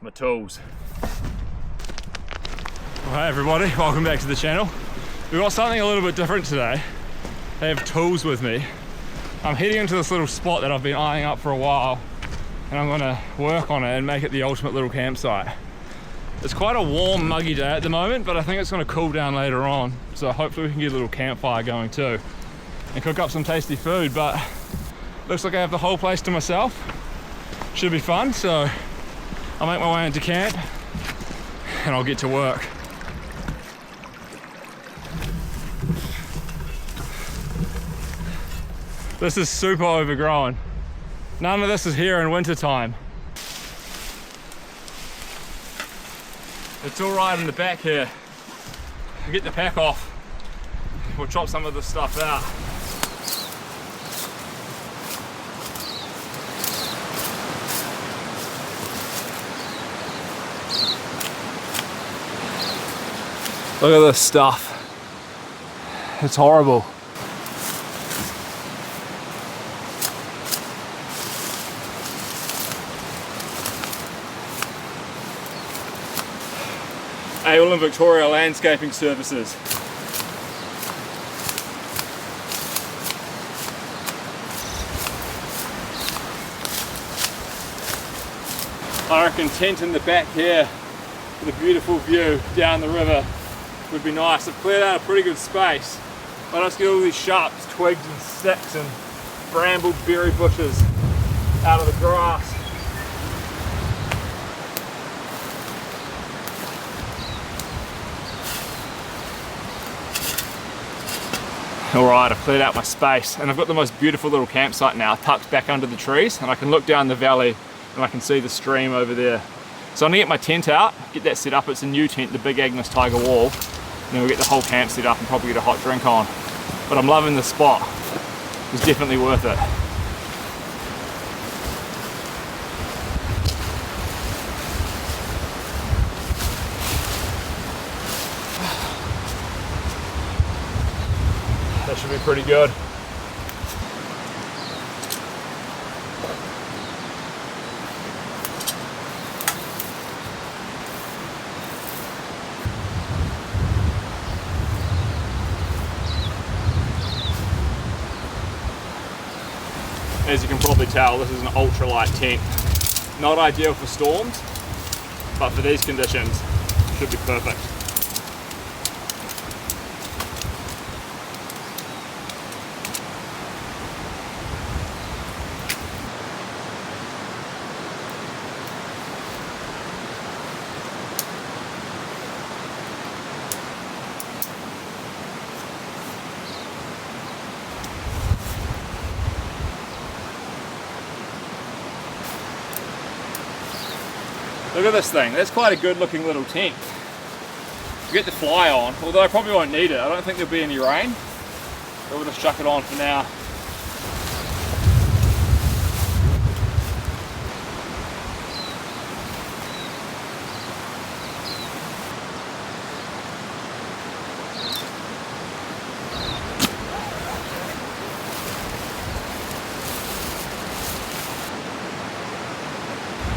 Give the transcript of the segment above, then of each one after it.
my tools. Alright everybody, welcome back to the channel. We've got something a little bit different today. I have tools with me. I'm heading into this little spot that I've been eyeing up for a while, and I'm going to work on it and make it the ultimate little campsite. It's quite a warm, muggy day at the moment, but I think it's going to cool down later on, so hopefully we can get a little campfire going too and cook up some tasty food. But looks like I have the whole place to myself. Should be fun, so I'll make my way into camp and I'll get to work. This is super overgrown. None of this is here in winter time. It's all right in the back here. We'll get the pack off. We'll chop some of this stuff out. Look at this stuff. It's horrible. Alton Victoria Landscaping Services. I reckon tent in the back here with a beautiful view down the river would be nice. I've cleared out a pretty good space, but I just get all these sharp twigs and sticks and bramble berry bushes out of the grass. Alright, I've cleared out my space and I've got the most beautiful little campsite now tucked back under the trees, and I can look down the valley and I can see the stream over there. So I'm going to get my tent out, get that set up. It's a new tent, the Big Agnes Tiger Wall, and then we'll get the whole camp set up and probably get a hot drink on. But I'm loving the spot. It's definitely worth it. That should be pretty good. As you can probably tell, this is an ultralight tent. Not ideal for storms, but for these conditions, should be perfect. Look at this thing, that's quite a good looking little tent. We'll get the fly on, although I probably won't need it. I don't think there'll be any rain, but we'll just chuck it on for now.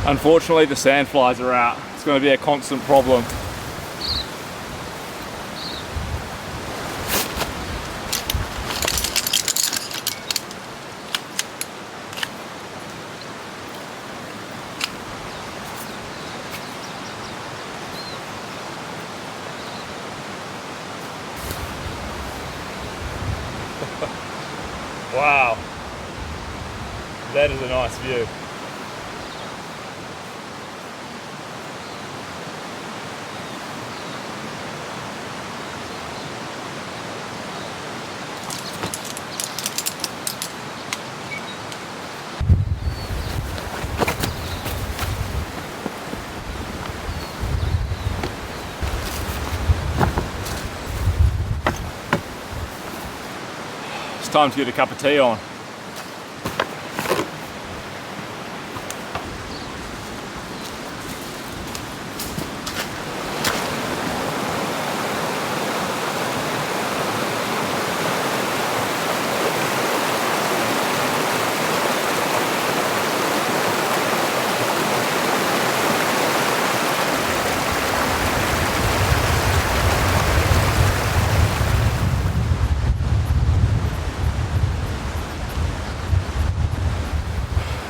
Unfortunately, the sandflies are out. It's going to be a constant problem. Wow, that is a nice view. Time to get a cup of tea on.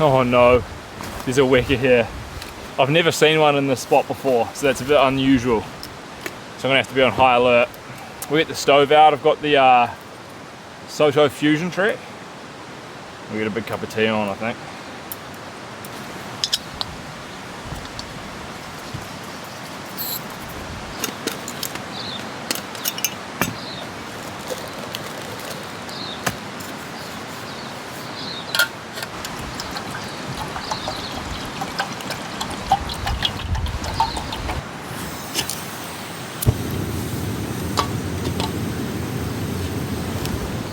Oh no, there's a weka here. I've never seen one in this spot before, so that's a bit unusual. So I'm gonna have to be on high alert. We get the stove out. I've got the Soto Fusion Trek. We get a big cup of tea on, I think.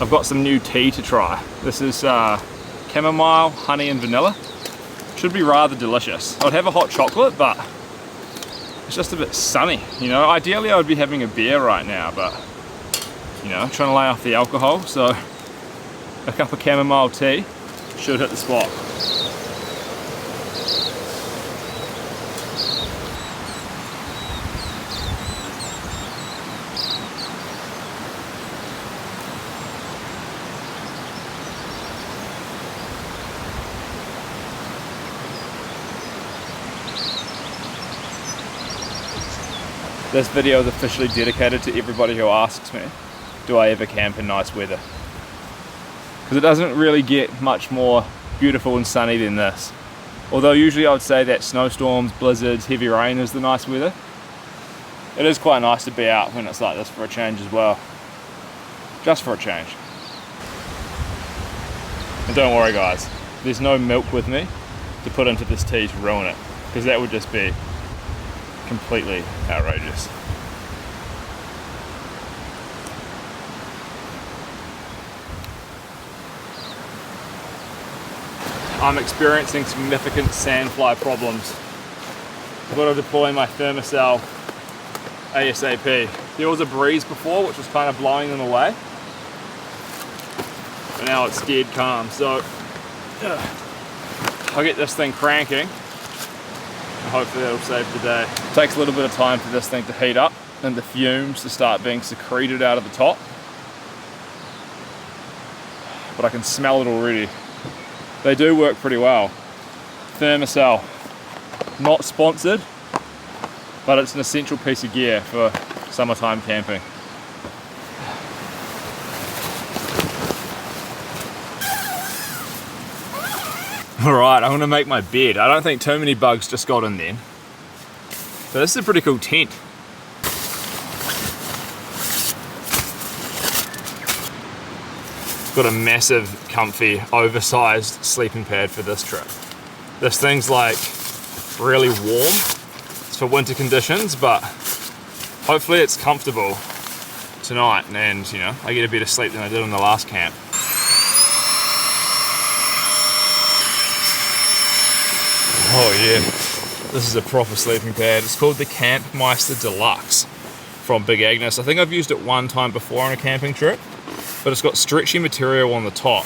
I've got some new tea to try. This is chamomile, honey and vanilla. Should be rather delicious. I'd have a hot chocolate, but it's just a bit sunny, you know. Ideally I would be having a beer right now, but you know, trying to lay off the alcohol, so a cup of chamomile tea should hit the spot. This video is officially dedicated to everybody who asks me, do I ever camp in nice weather? Because it doesn't really get much more beautiful and sunny than this. Although usually I would say that snowstorms, blizzards, heavy rain is the nice weather. It is quite nice to be out when it's like this for a change as well. Just for a change. And don't worry guys, there's no milk with me to put into this tea to ruin it, because that would just be completely outrageous. I'm experiencing significant sandfly problems. I've got to deploy my thermocell ASAP. There was a breeze before which was kind of blowing them away, but now it's dead calm, so I'll get this thing cranking. Hopefully that'll save the day. It takes a little bit of time for this thing to heat up and the fumes to start being secreted out of the top. But I can smell it already. They do work pretty well. Thermocell, not sponsored, but it's an essential piece of gear for summertime camping. Alright, I'm gonna make my bed. I don't think too many bugs just got in then. So this is a pretty cool tent. It's got a massive, comfy, oversized sleeping pad for this trip. This thing's like really warm. It's for winter conditions, but hopefully it's comfortable tonight and you know, I get a better sleep than I did on the last camp. Oh yeah, this is a proper sleeping pad. It's called the Campmeister Deluxe from Big Agnes. I think I've used it one time before on a camping trip, but it's got stretchy material on the top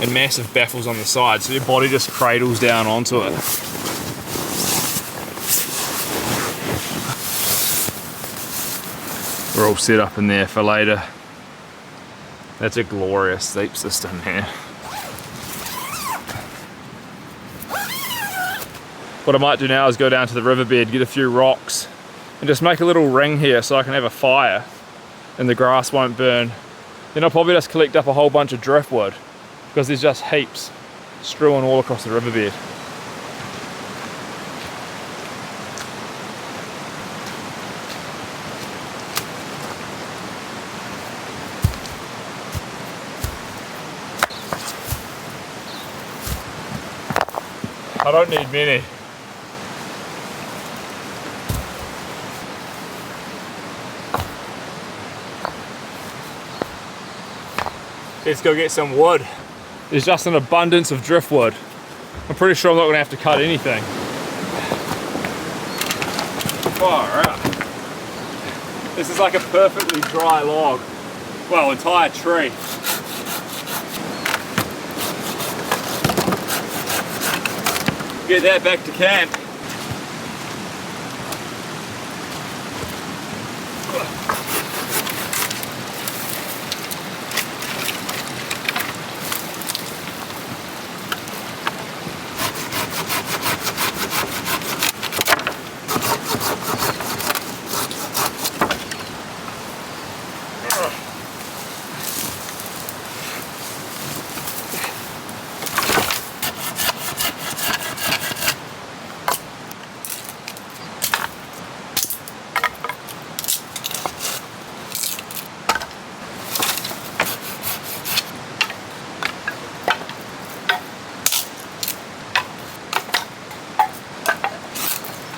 and massive baffles on the side, so your body just cradles down onto it. We're all set up in there for later. That's a glorious sleep system here. What I might do now is go down to the riverbed, get a few rocks, and just make a little ring here so I can have a fire and the grass won't burn. Then I'll probably just collect up a whole bunch of driftwood because there's just heaps strewn all across the riverbed. I don't need many. Let's go get some wood. There's just an abundance of driftwood. I'm pretty sure I'm not gonna have to cut anything. Far out. This is like a perfectly dry log. Well, entire tree. Get that back to camp.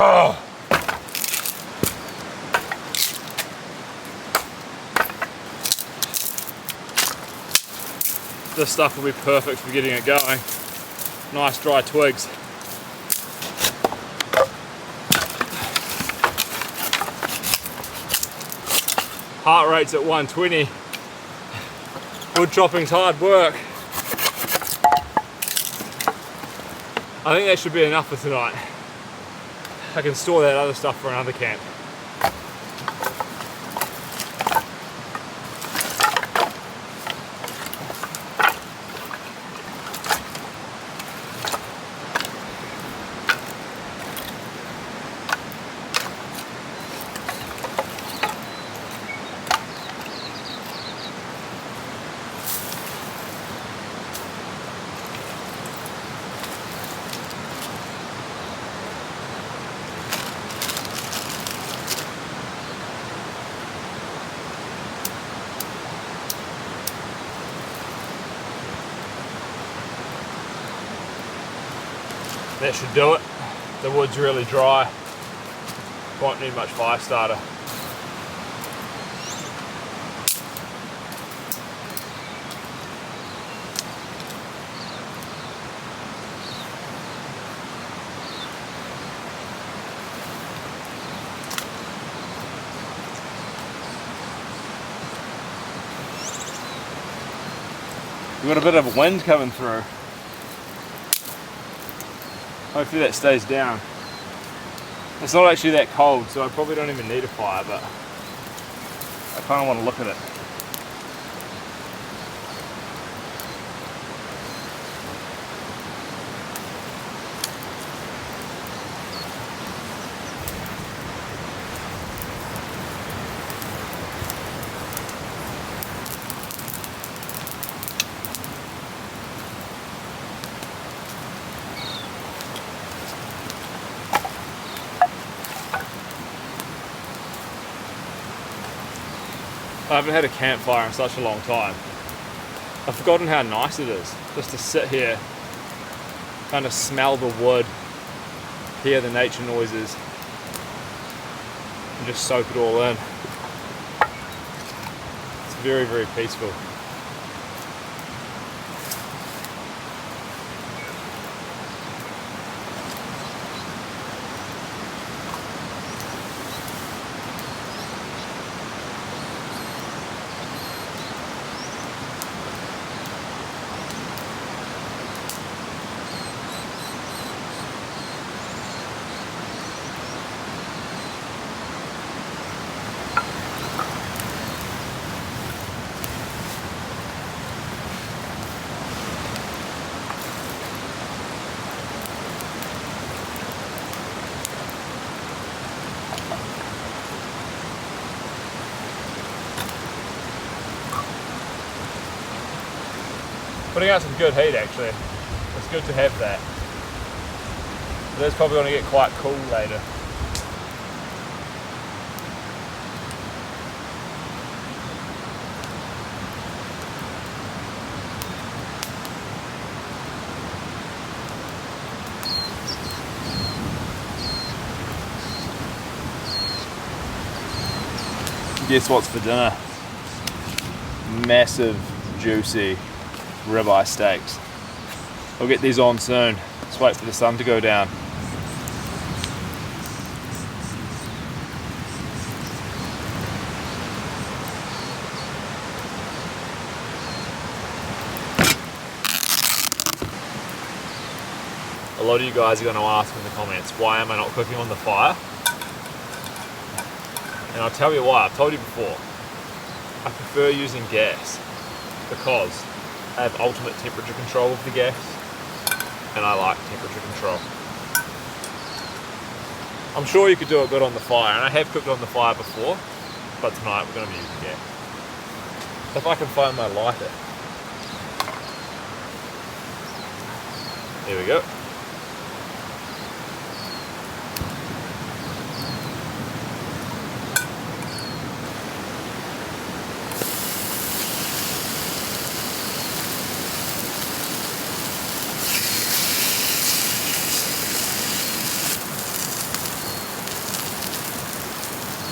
Oh. This stuff will be perfect for getting it going. Nice dry twigs. Heart rate's at 120. Wood chopping's hard work. I think that should be enough for tonight. I can store that other stuff for another camp. That should do it. The wood's really dry. Won't need much fire starter. We've got a bit of wind coming through. Hopefully that stays down. It's not actually that cold, so I probably don't even need a fire, but I kind of want to look at it. I haven't had a campfire in such a long time. I've forgotten how nice it is just to sit here, kind of smell the wood, hear the nature noises, and just soak it all in. It's very, very peaceful. Putting out some good heat actually. It's good to have that. But it's probably going to get quite cool later. Guess what's for dinner? Massive, juicy ribeye steaks. We'll get these on soon. Let's wait for the sun to go down. A lot of you guys are going to ask in the comments, why am I not cooking on the fire? And I'll tell you why. I've told you before. I prefer using gas because I have ultimate temperature control of the gas, and I like temperature control. I'm sure you could do it good on the fire, and I have cooked on the fire before, but tonight we're going to be using gas. If I can find my lighter. There we go.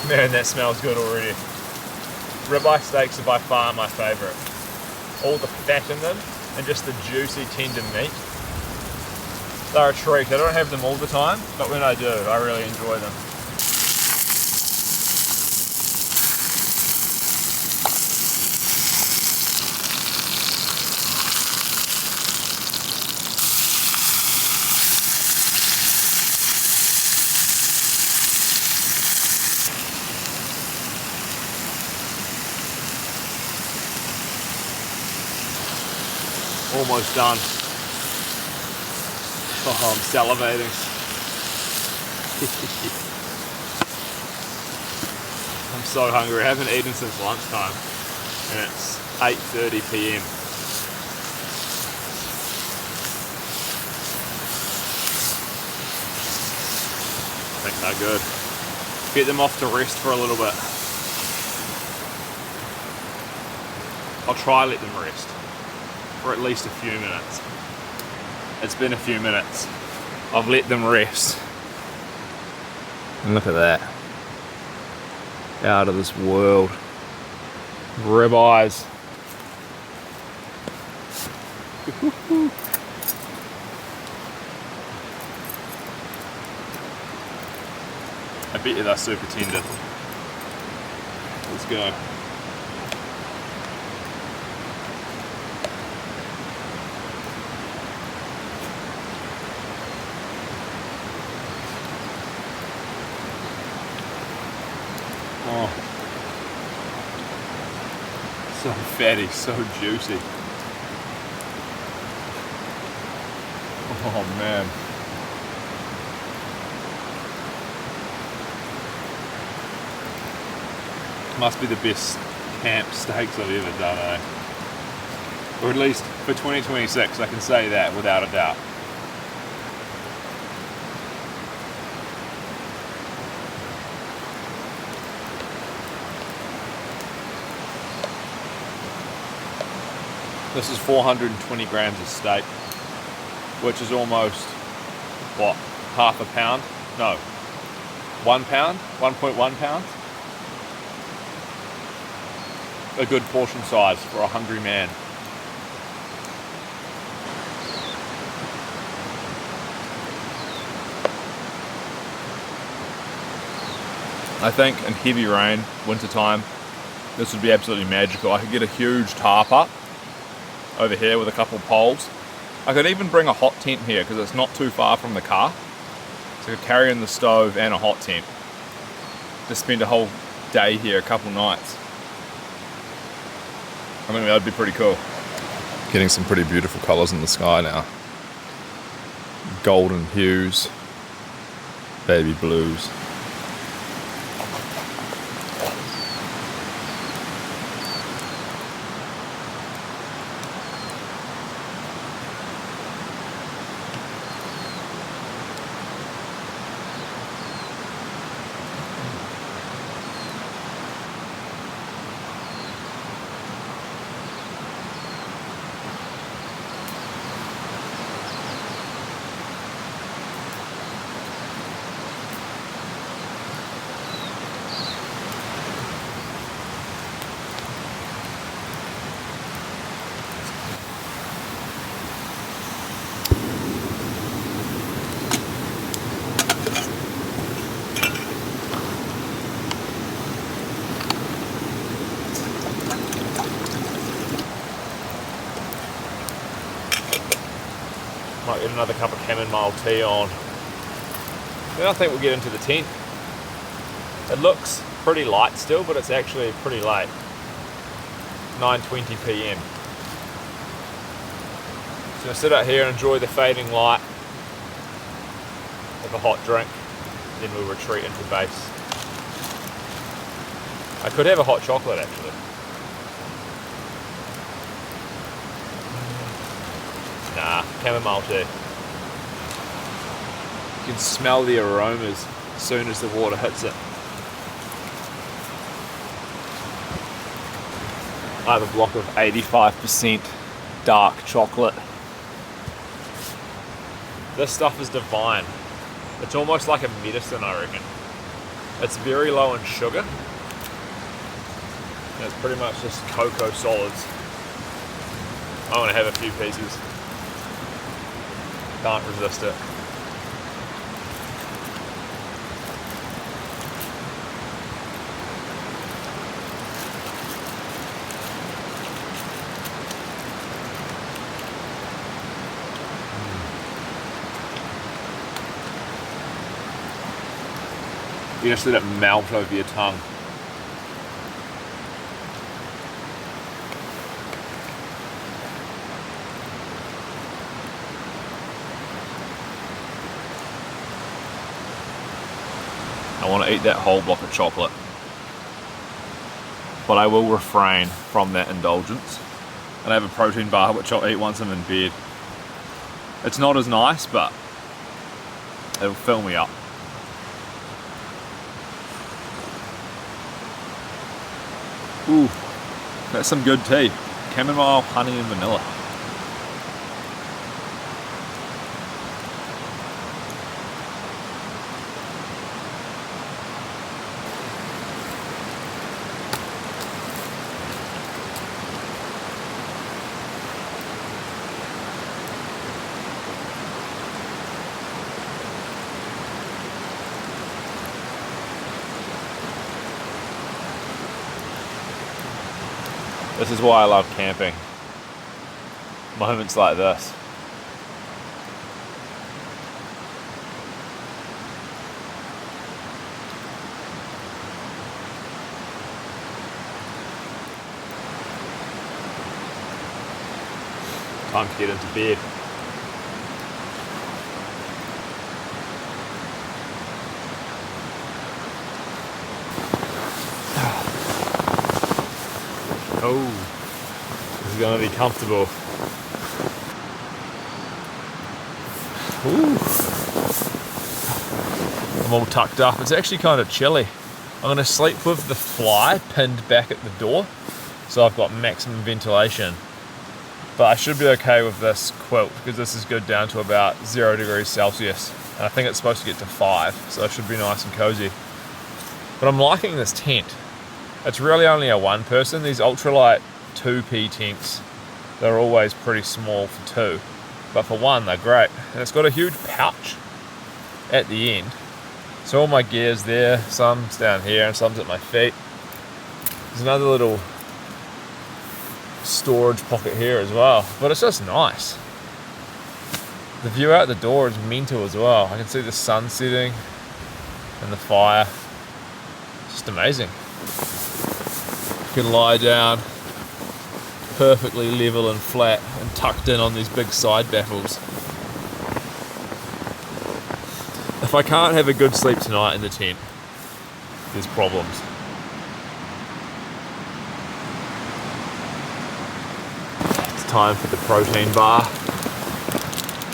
Man, that smells good already. Ribeye steaks are by far my favourite. All the fat in them and just the juicy tender meat. They're a treat. I don't have them all the time, but when I do, I really enjoy them. Almost done. Oh, I'm salivating. I'm so hungry. I haven't eaten since lunchtime and it's 8:30 p.m. I think they're good. Get them off to rest for a little bit. I'll try let them rest for at least a few minutes. It's been a few minutes. I've let them rest. And look at that. Out of this world. Ribeyes. I bet you they're super tender. Let's go. Oh, so fatty, so juicy. Oh man. Must be the best camp steaks I've ever done, eh? Or at least for 2026, I can say that without a doubt. This is 420 grams of steak, which is almost, what, half a pound? No, 1 pound, 1.1 pounds. A good portion size for a hungry man. I think in heavy rain, winter time, this would be absolutely magical. I could get a huge tarp up over here with a couple poles. I could even bring a hot tent here because it's not too far from the car. So I could carry in the stove and a hot tent. Just spend a whole day here, a couple nights. I mean, that'd be pretty cool. Getting some pretty beautiful colours in the sky now. Golden hues, baby blues. Might get another cup of chamomile tea on. Then I think we'll get into the tent. It looks pretty light still, but it's actually pretty late. 9:20 p.m. So I'll sit out here and enjoy the fading light, have a hot drink, then we'll retreat into base. I could have a hot chocolate actually. Nah, chamomile tea. You can smell the aromas as soon as the water hits it. I have a block of 85% dark chocolate. This stuff is divine. It's almost like a medicine, I reckon. It's very low in sugar. And it's pretty much just cocoa solids. I'm gonna have a few pieces. Can't resist it. You just let it melt over your tongue. I want to eat that whole block of chocolate, but I will refrain from that indulgence. And I have a protein bar which I'll eat once I'm in bed. It's not as nice, but it'll fill me up. Ooh, that's some good tea. Chamomile, honey and vanilla. This is why I love camping. Moments like this. Time to get into bed. Oh, this is going to be comfortable. Ooh. I'm all tucked up. It's actually kind of chilly. I'm going to sleep with the fly pinned back at the door, so I've got maximum ventilation. But I should be okay with this quilt because this is good down to about 0 degrees Celsius. And I think it's supposed to get to 5, so it should be nice and cozy. But I'm liking this tent. It's really only a one person. These ultralight 2P tents, they're always pretty small for two, but for one they're great. And it's got a huge pouch at the end, so all my gear's there. Some's down here and some's at my feet. There's another little storage pocket here as well, but it's just nice. The view out the door is mental as well. I can see the sun setting and the fire. It's just amazing. You can lie down perfectly level and flat and tucked in on these big side baffles. If I can't have a good sleep tonight in the tent, there's problems. It's time for the protein bar.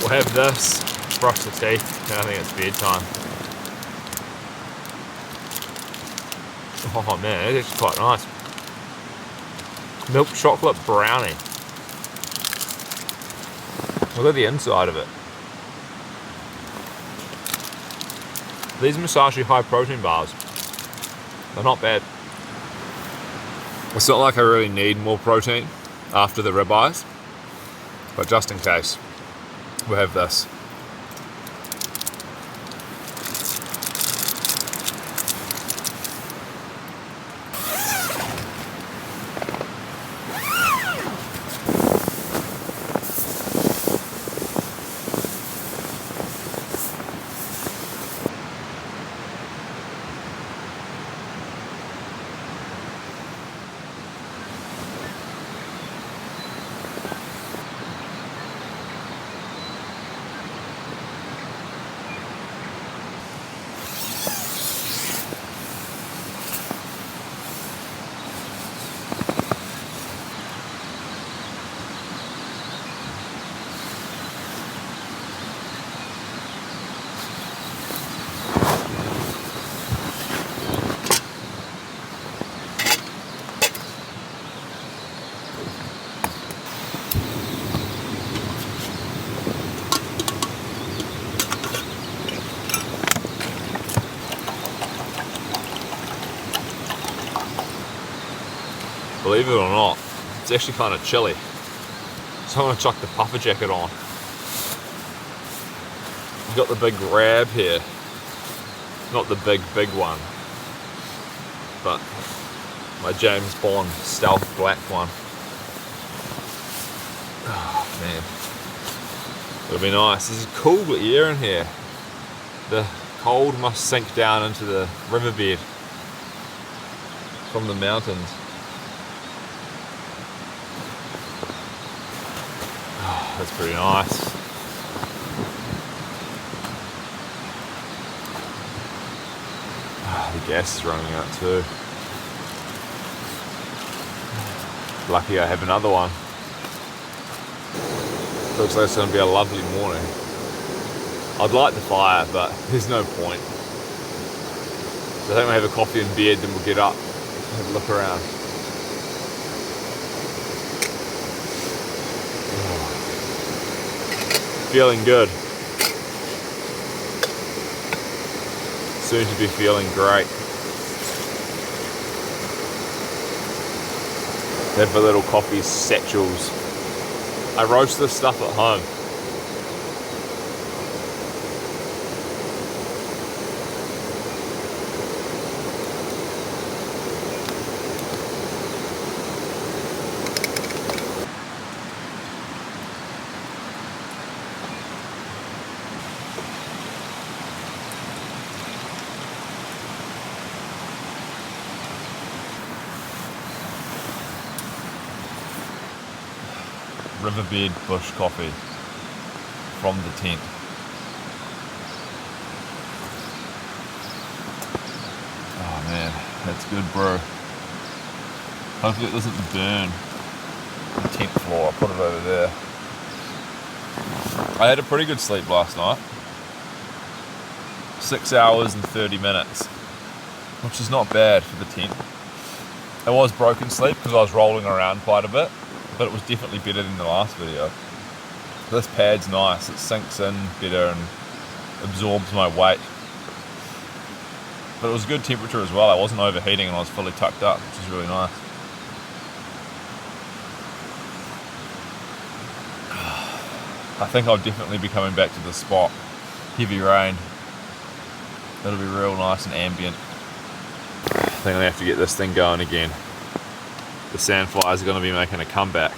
We'll have this, brush the teeth, and I think it's bedtime. Oh man, it's quite nice. Milk chocolate brownie. Look at the inside of it. These Musashi high protein bars, they're not bad. It's not like I really need more protein after the ribeyes, but just in case, we'll have this. Believe it or not, it's actually kind of chilly. So I'm going to chuck the puffer jacket on. We've got the big grab here. Not the big one, but my James Bond stealth black one. Oh man, it'll be nice. There's a cool air in here. The cold must sink down into the riverbed from the mountains. Oh, that's pretty nice. The gas is running out too. Lucky I have another one. Looks like it's going to be a lovely morning. I'd light the fire, but there's no point. So I think we'll have a coffee in bed, then we'll get up and have a look around. Feeling good. Soon to be feeling great. Have the little coffee satchels. I roast this stuff at home. Riverbed bush coffee from the tent. Oh man, that's good, bro. Hopefully it doesn't burn the tent floor. I'll put it over there. I had a pretty good sleep last night. 6 hours and 30 minutes, which is not bad for the tent. It was broken sleep because I was rolling around quite a bit, but it was definitely better than the last video. This pad's nice, it sinks in better and absorbs my weight. But it was good temperature as well, I wasn't overheating and I was fully tucked up, which is really nice. I think I'll definitely be coming back to this spot. Heavy rain. It'll be real nice and ambient. I think I'm gonna have to get this thing going again. The sandflies are going to be making a comeback.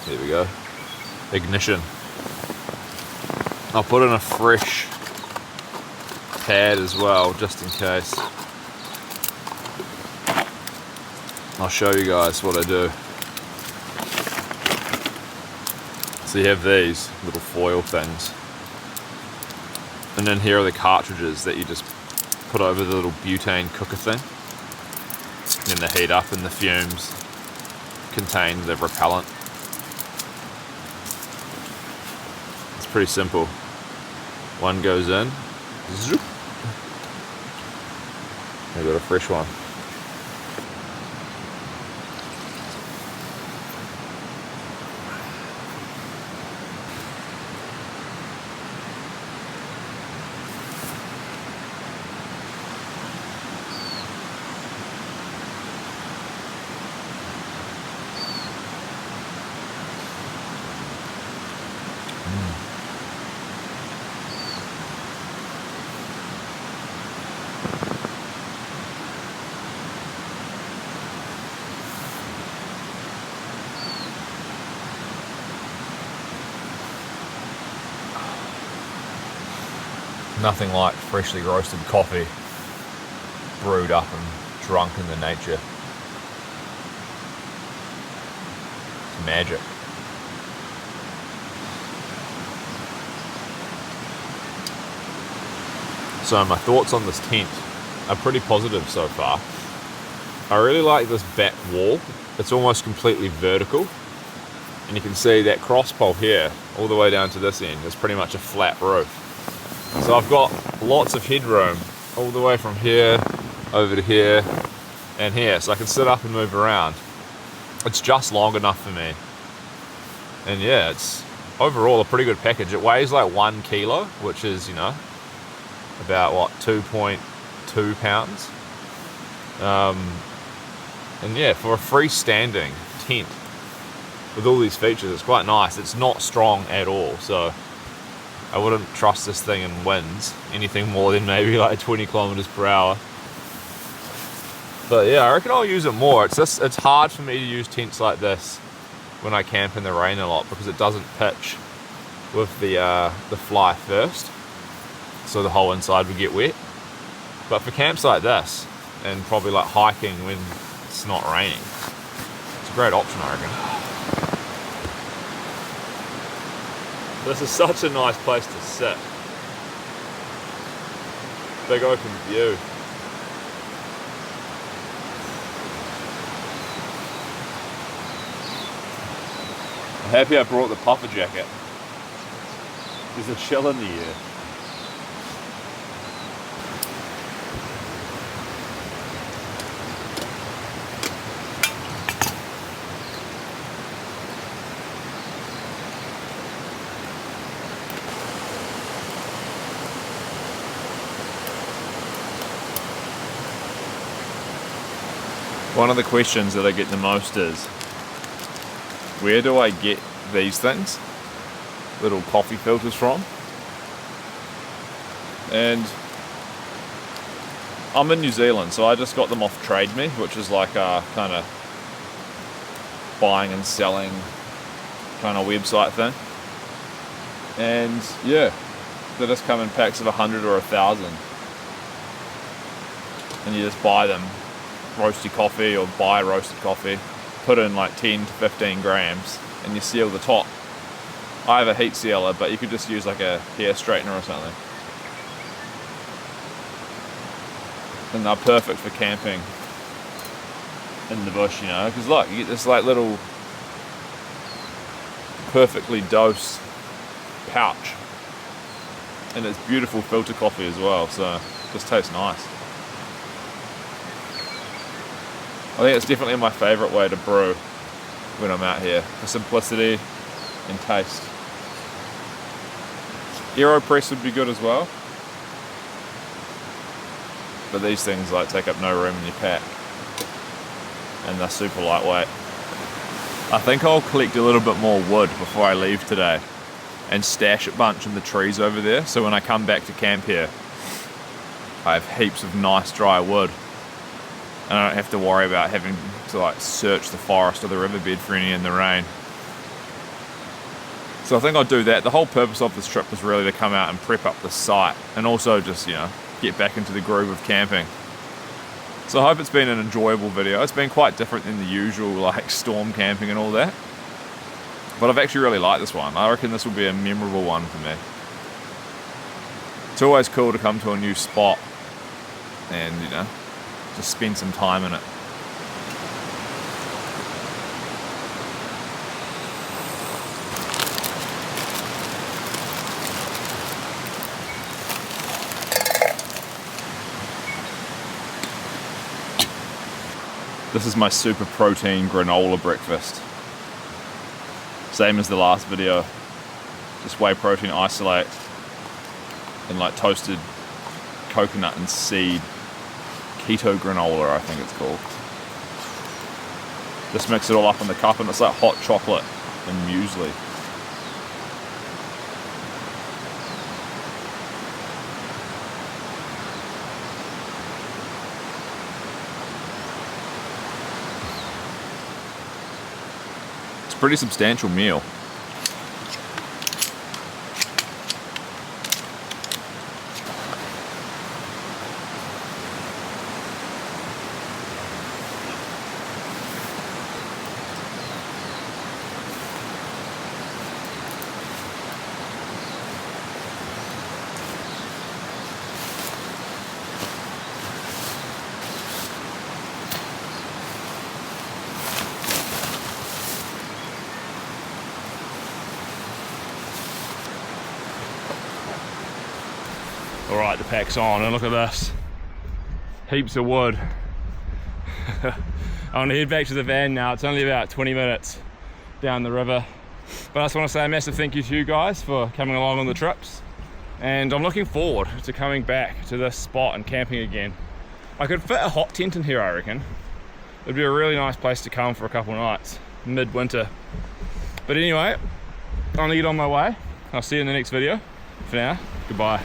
There we go. Ignition. I'll put in a fresh pad as well, just in case. I'll show you guys what I do. So you have these little foil things. And then here are the cartridges that you just put over the little butane cooker thing. And then they heat up and the fumes contain the repellent. It's pretty simple. One goes in, zoop. I got a fresh one. Nothing like freshly roasted coffee brewed up and drunk in the nature. It's magic. So my thoughts on this tent are pretty positive so far. I really like this back wall. It's almost completely vertical. And you can see that cross pole here, all the way down to this end, is pretty much a flat roof. So I've got lots of headroom all the way from here over to here and here, so I can sit up and move around. It's just long enough for me. And yeah, it's overall a pretty good package. It weighs like 1 kilo, which is, you know, about what, 2.2 pounds. And yeah, for a freestanding tent with all these features, it's quite nice. It's not strong at all, so I wouldn't trust this thing in winds anything more than maybe like 20 kilometers per hour. But yeah, I reckon I'll use it more. It's hard for me to use tents like this when I camp in the rain a lot, because it doesn't pitch with the fly first, so the whole inside would get wet. But for camps like this, and probably like hiking when it's not raining, it's a great option, I reckon. This is such a nice place to sit. Big open view. I'm happy I brought the puffer jacket. There's a chill in the air. One of the questions that I get the most is, where do I get these things? Little coffee filters from? And I'm in New Zealand, so I just got them off Trade Me, which is like a kind of buying and selling kind of website thing. And yeah, they just come in packs of 100 or 1,000. And you just buy them, roasty coffee, or buy roasted coffee, put in like 10 to 15 grams, and you seal the top. I have a heat sealer, but you could just use like a hair straightener or something. And they're perfect for camping in the bush, you know, because look, you get this like little perfectly dosed pouch, and it's beautiful filter coffee as well, so it just tastes nice. I think it's definitely my favourite way to brew when I'm out here, for simplicity and taste. AeroPress would be good as well, but these things like take up no room in your pack, and they're super lightweight. I think I'll collect a little bit more wood before I leave today and stash a bunch in the trees over there, so when I come back to camp here I have heaps of nice dry wood, and I don't have to worry about having to like search the forest or the riverbed for any in the rain. So I think I'll do that. The whole purpose of this trip was really to come out and prep up the site, and also just, you know, get back into the groove of camping. So I hope it's been an enjoyable video. It's been quite different than the usual like storm camping and all that, but I've actually really liked this one. I reckon this will be a memorable one for me. It's always cool to come to a new spot and, you know, just spend some time in it. This is my super protein granola breakfast. Same as the last video. Just whey protein isolate and like toasted coconut and seed keto granola, I think it's called. Just mix it all up in the cup, and it's like hot chocolate and muesli. It's a pretty substantial meal. Alright, the pack's on, and look at this. Heaps of wood. I'm gonna head back to the van now. It's only about 20 minutes down the river. But I just want to say a massive thank you to you guys for coming along on the trips. And I'm looking forward to coming back to this spot and camping again. I could fit a hot tent in here, I reckon. It'd be a really nice place to come for a couple of nights, midwinter. But anyway, I'm gonna get on my way. I'll see you in the next video. For now, goodbye.